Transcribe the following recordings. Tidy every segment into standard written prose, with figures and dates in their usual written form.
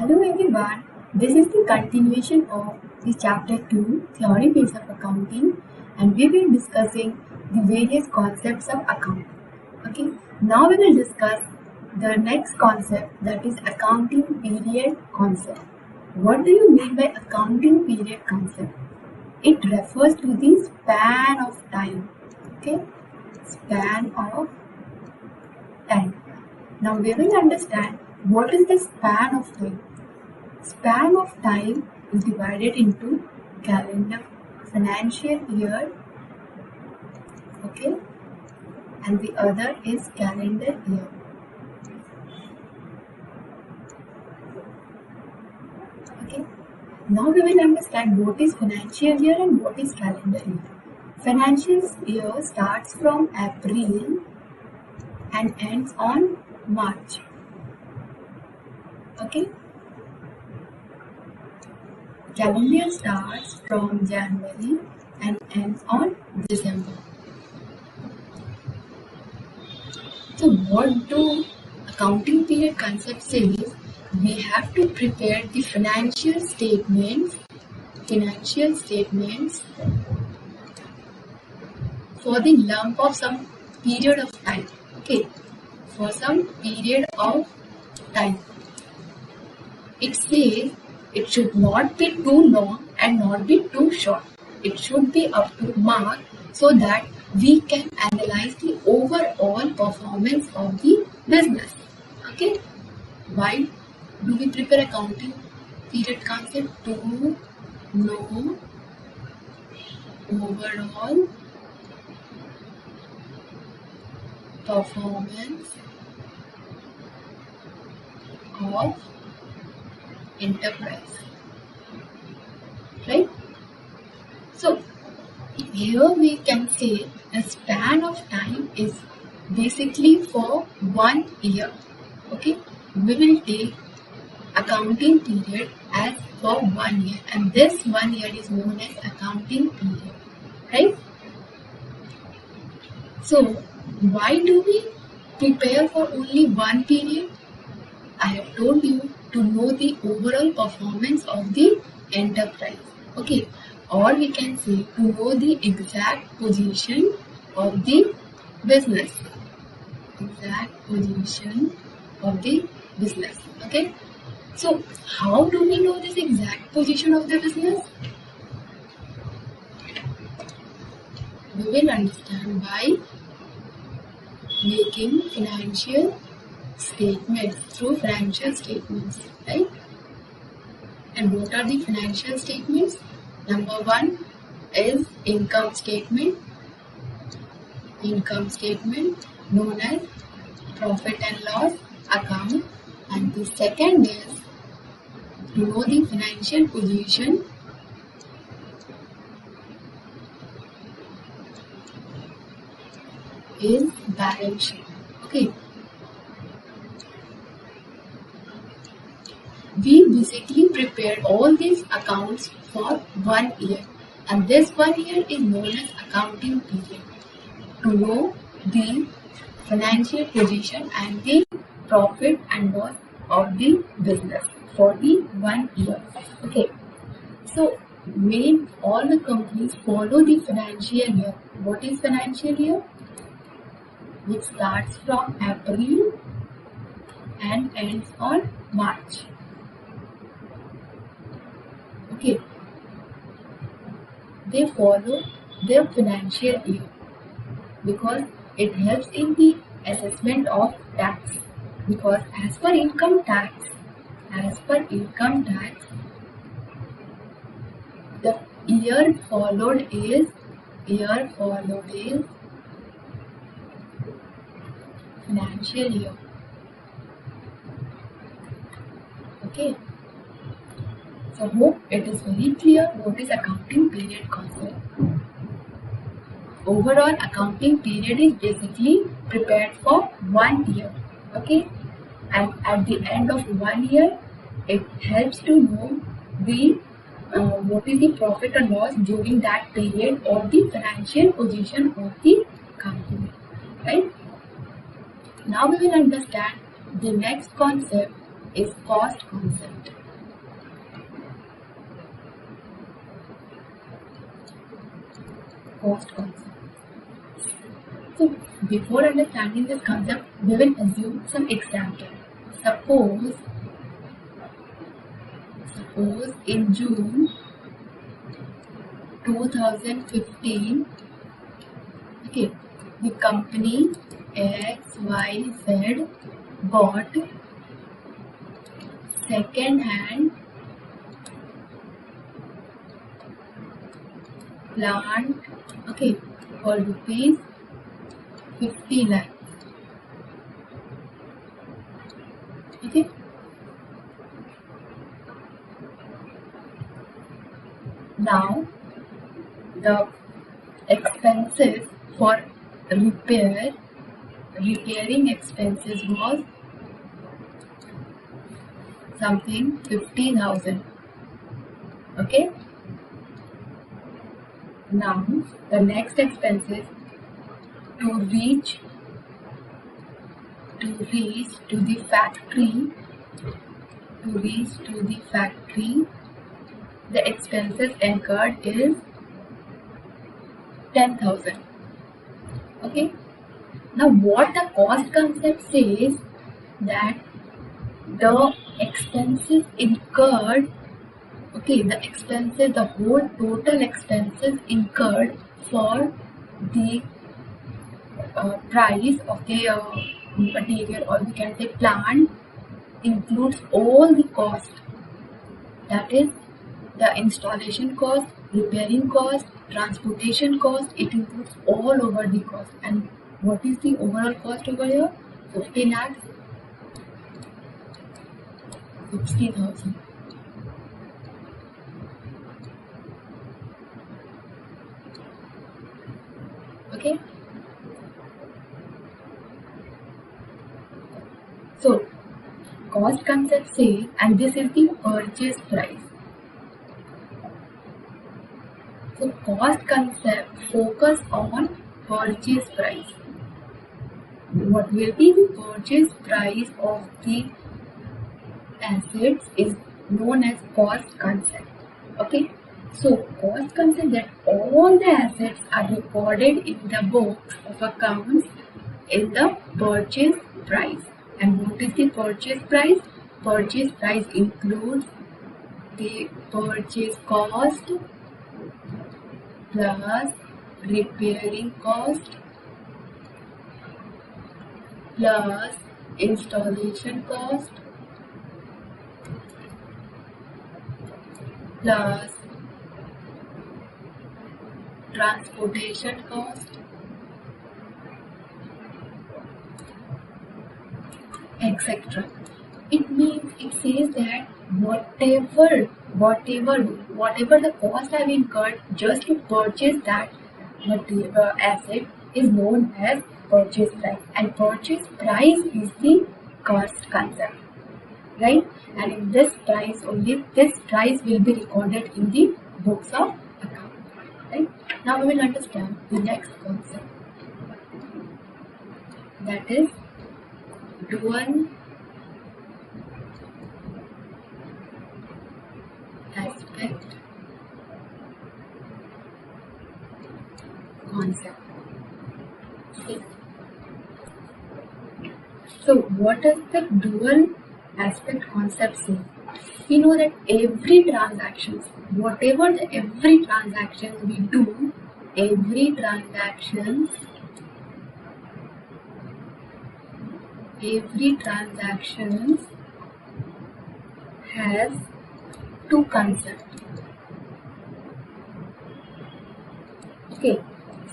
Hello everyone, this is the continuation of the chapter 2 theory base of accounting and we will be discussing the various concepts of accounting. Okay, now we will discuss the next concept, that is accounting period concept. What do you mean by accounting period concept? It refers to the span of time. Okay, span of time. Now we will understand what is the span of time. Span of time is divided into calendar, financial year, okay, and the other is calendar year. Okay. Now we will understand what is financial year and what is calendar year. Financial year starts from April and ends on March. Okay. Calendar year starts from January and ends on December. So what do accounting period concept says? We have to prepare the financial statements for the lump of some period of time. Okay, for some period of time. It says it should not be too long and not be too short. It should be up to mark so that we can analyze the overall performance of the business. Okay, why do we prepare accounting period concept? To know overall performance of enterprise, right? So here we can say the span of time is basically for 1 year. Okay, we will take accounting period as for 1 year, and this 1 year is known as accounting period, right? So why do we prepare for only one period? I have told you to know the overall performance of the enterprise. Okay, or we can say to know the exact position of the business. Exact position of the business. Okay, so how do we know this exact position of the business? We will understand by making financial statements, through financial statements, right? And what are the financial statements? Number one is income statement known as profit and loss account, and the second is to know the financial position is balance sheet. Okay, we basically prepared all these accounts for 1 year, and this 1 year is known as accounting period, to know the financial position and the profit and loss of the business for the 1 year. Okay, so all the companies follow the financial year. What is financial year? Which starts from April and ends on March. Okay, they follow their financial year because it helps in the assessment of tax. Because as per income tax, the year followed is financial year. Okay, so hope it is very clear what is accounting period concept. Overall accounting period is basically prepared for 1 year. Okay, and at the end of 1 year it helps to know the what is the profit or loss during that period, or the financial position of the company, right? Now we will understand the next concept, is cost concept. Cost concept. So before understanding this concept, we will assume some example. Suppose in June 2015, okay, the company XYZ bought second-hand plant, okay, for rupees 50 lakhs. Okay. Now the expenses for repairing expenses was something 50,000. Okay. Now the next expenses to reach to the factory, the expenses incurred is 10,000. Okay. Now what the cost concept says, that the expenses incurred, okay, the whole total expenses incurred for the price of the material, or we can say plant, includes all the cost. That is the installation cost, repairing cost, transportation cost. It includes all over the cost. And what is the overall cost over here? 50 lakhs, 60,000. Okay. So cost concept says, and this is the purchase price. So cost concept focus on purchase price. What will be the purchase price of the assets is known as cost concept. Okay. So cost concept, that all the assets are recorded in the books of accounts in the purchase price. And what is the purchase price? Purchase price includes the purchase cost plus repairing cost plus installation cost plus transportation cost, etc. It means, it says that whatever the cost I've incurred just to purchase that asset is known as purchase price, and purchase price is the cost concept, right? And in this price only, this price will be recorded in the books of account, right? Now we will understand the next concept, that is dual aspect concept. Okay. So what does the dual aspect concept say? We know that every transactions we do, every transactions has two concepts. Okay,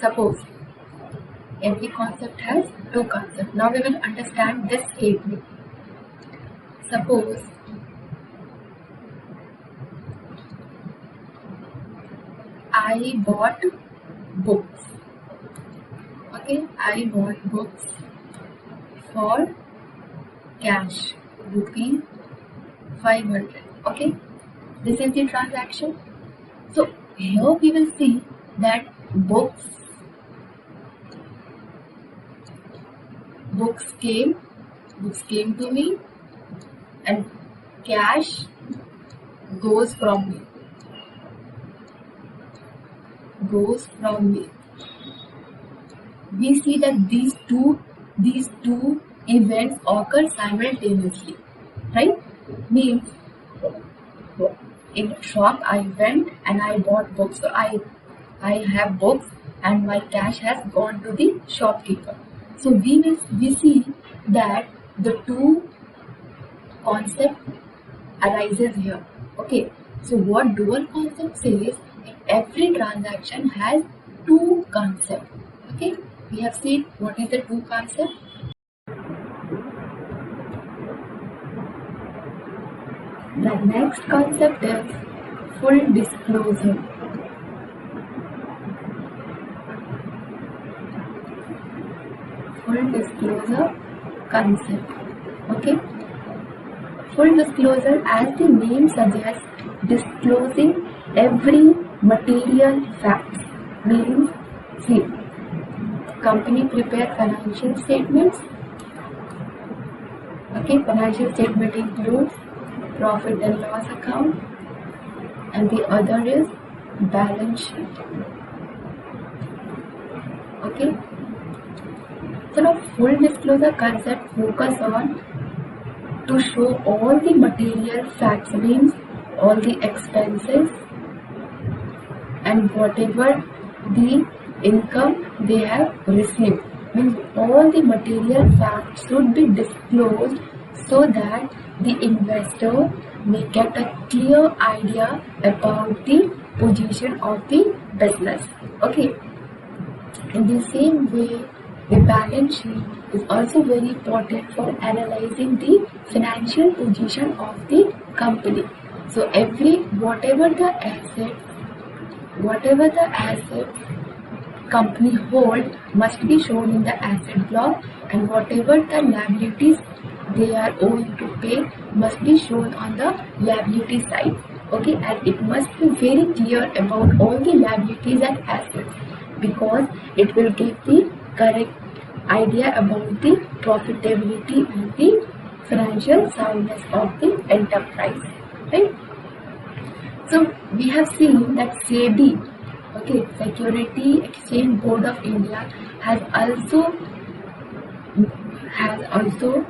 suppose every concept has two concepts. Now we will understand this statement. Suppose I bought books. Okay, I bought books for cash, rupees 500. Okay, this is the transaction. So here we will see that books came to me and cash goes from me. We see that these two events occur simultaneously, right? Means in a shop I went and I bought books. So I have books and my cash has gone to the shopkeeper. So we see that the two concept arises here. Okay. So what dual concept says, every transaction has two concepts. Okay. We have seen what is the two concept. The next concept is full disclosure. Full disclosure concept. Okay. Full disclosure, as the name suggests, disclosing every material facts. Means, see, company prepare financial statements. Okay, financial statement includes profit and loss account, and the other is balance sheet. Okay. So now full disclosure concept focus on to show all the material facts, means all the expenses and whatever the income they have received. Means all the material facts should be disclosed so that the investor may get a clear idea about the position of the business. Okay. In the same way, the balance sheet is also very important for analyzing the financial position of the company. So whatever the assets company hold must be shown in the asset block, and whatever the liabilities they are owing to pay must be shown on the liability side. Okay, and it must be very clear about all the liabilities and assets, because it will give the correct idea about the profitability and the financial soundness of the enterprise, right? So we have seen that SEBI, okay, Security Exchange Board of India, has also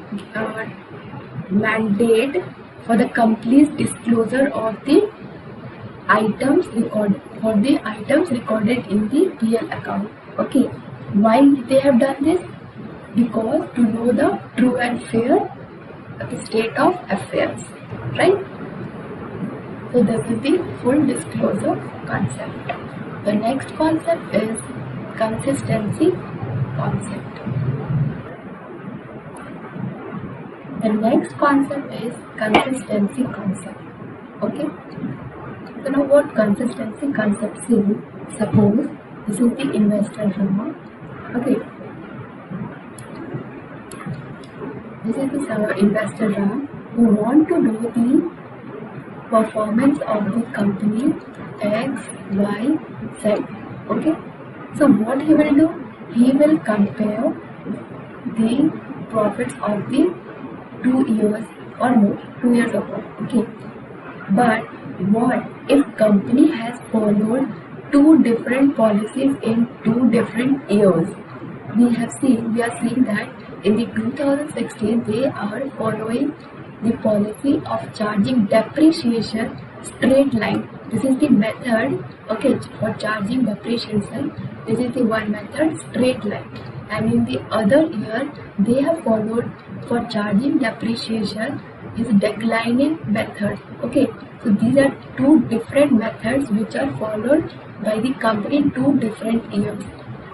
mandate for the complete disclosure of the items recorded in the PL account. Okay, why they have done this? Because to know the true and fair state of affairs, right? So this is the full disclosure concept. The next concept is consistency concept. Okay. So now what consistency concept says? Suppose this is the investor drama. Okay. This is the investor drama who want to know the performance of the company X, Y, Z. Okay. So what he will do? He will compare the profits of the 2 years or more, 2 years ago. Okay. But what if company has followed two different policies in 2 different years? We are seeing that in the 2016 they are following the policy of charging depreciation straight line. This is the method, okay, for charging depreciation. This is the one method, straight line. And in the other year they have followed for charging depreciation is declining method. Okay, so these are 2 different methods which are followed by the company in 2 different years.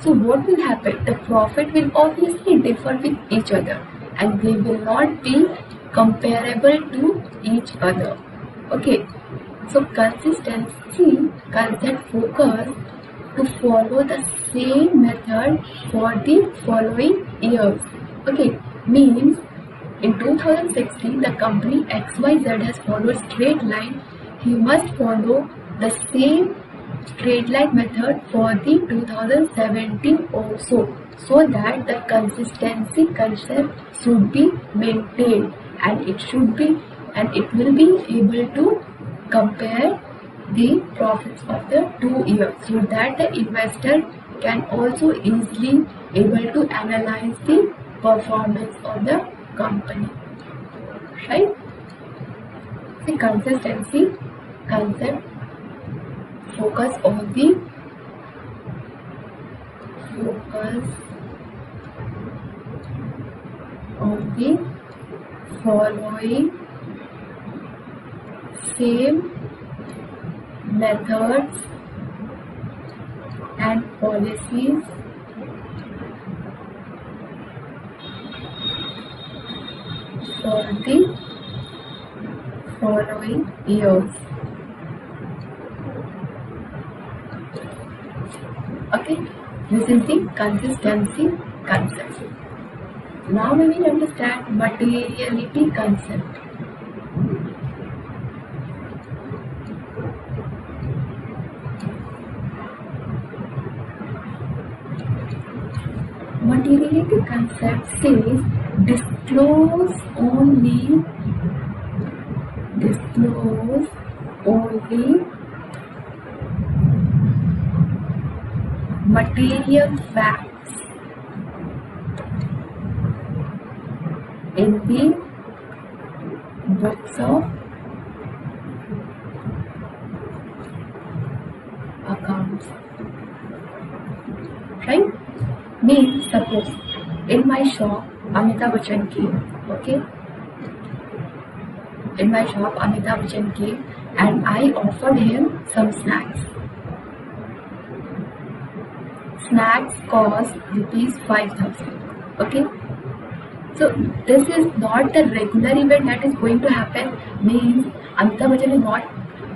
So what will happen? The profit will obviously differ with each other and they will not be comparable to each other. Okay, so consistency concept focus to follow the same method for the following years. Okay, means in 2016 the company XYZ has followed straight line. He must follow the same straight line method for the 2017 also, so that the consistency concept should be maintained and it should be and it will be able to compare the profits of the 2 years, so that the investor can also easily able to analyze the performance of the company, right? The consistency concept focus on the following same methods and policies for the following years. Okay, this is the consistency concept. Now we will understand materiality concept. Materiality concept says disclose only material facts in the books of accounts, right? Means suppose in my shop Amitabh Bachchan came, okay? In my shop Amitabh Bachchan came and I offered him some snacks. Snacks cost ₹5,000. Okay, so this is not the regular event that is going to happen. Means Amitabh Bachchan is not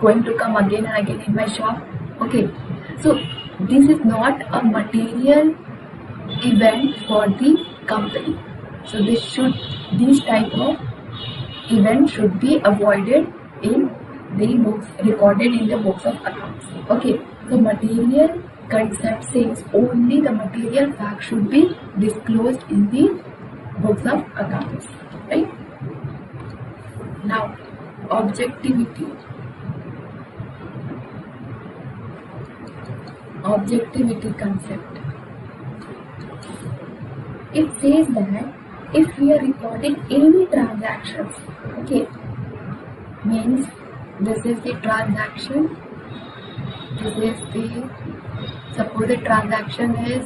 going to come again and again in my shop. Okay, so this is not a material event for the company. So these type of events should be avoided in the books, recorded in the books of accounts. Okay, so material concept says only the material facts should be disclosed in the books of accounts, right? Now, objectivity concept. It says that if we are recording any transactions, okay, means this is the transaction, suppose the transaction is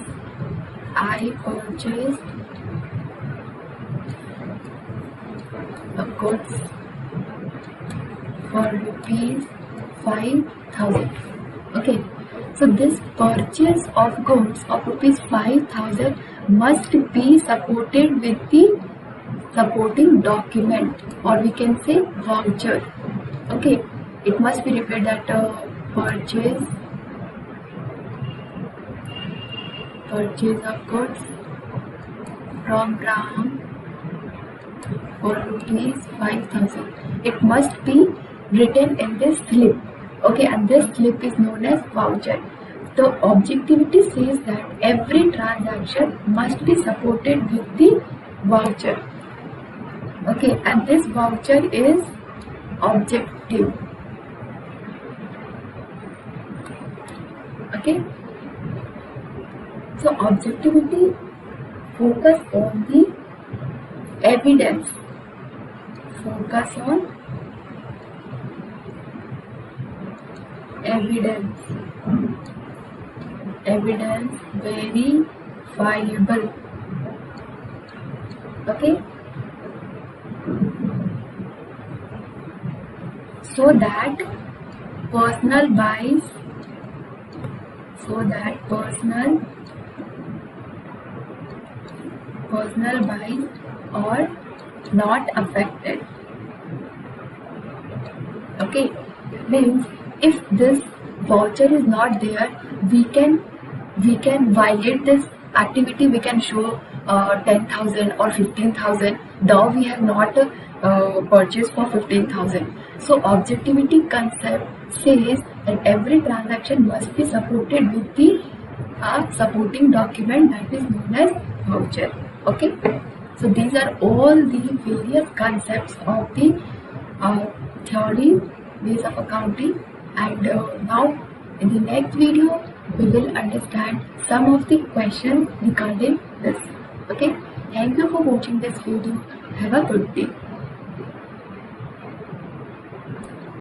I purchased a goods for ₹5,000. Okay, so this purchase of goods of ₹5,000 must be supported with the supporting document, or we can say voucher. Okay, it must be repeated that purchase of goods from Ram for ₹5,000. It must be written in this slip. Okay, and this slip is known as voucher. The objectivity says that every transaction must be supported with the voucher. Okay, and this voucher is objective. Okay, so objectivity focus on the evidence. Focus on evidence verifiable. Okay, so that personal bias are not affected. Okay, means if this voucher is not there, we can violate this activity. We can show 10,000 or 15,000. Though we have not purchased for 15,000. So objectivity concept says that every transaction must be supported with the supporting document that is known as voucher. Okay, so these are all the various concepts of the theory, ways of accounting, and now in the next video we will understand some of the questions regarding this. Okay, thank you for watching this video. Have a good day.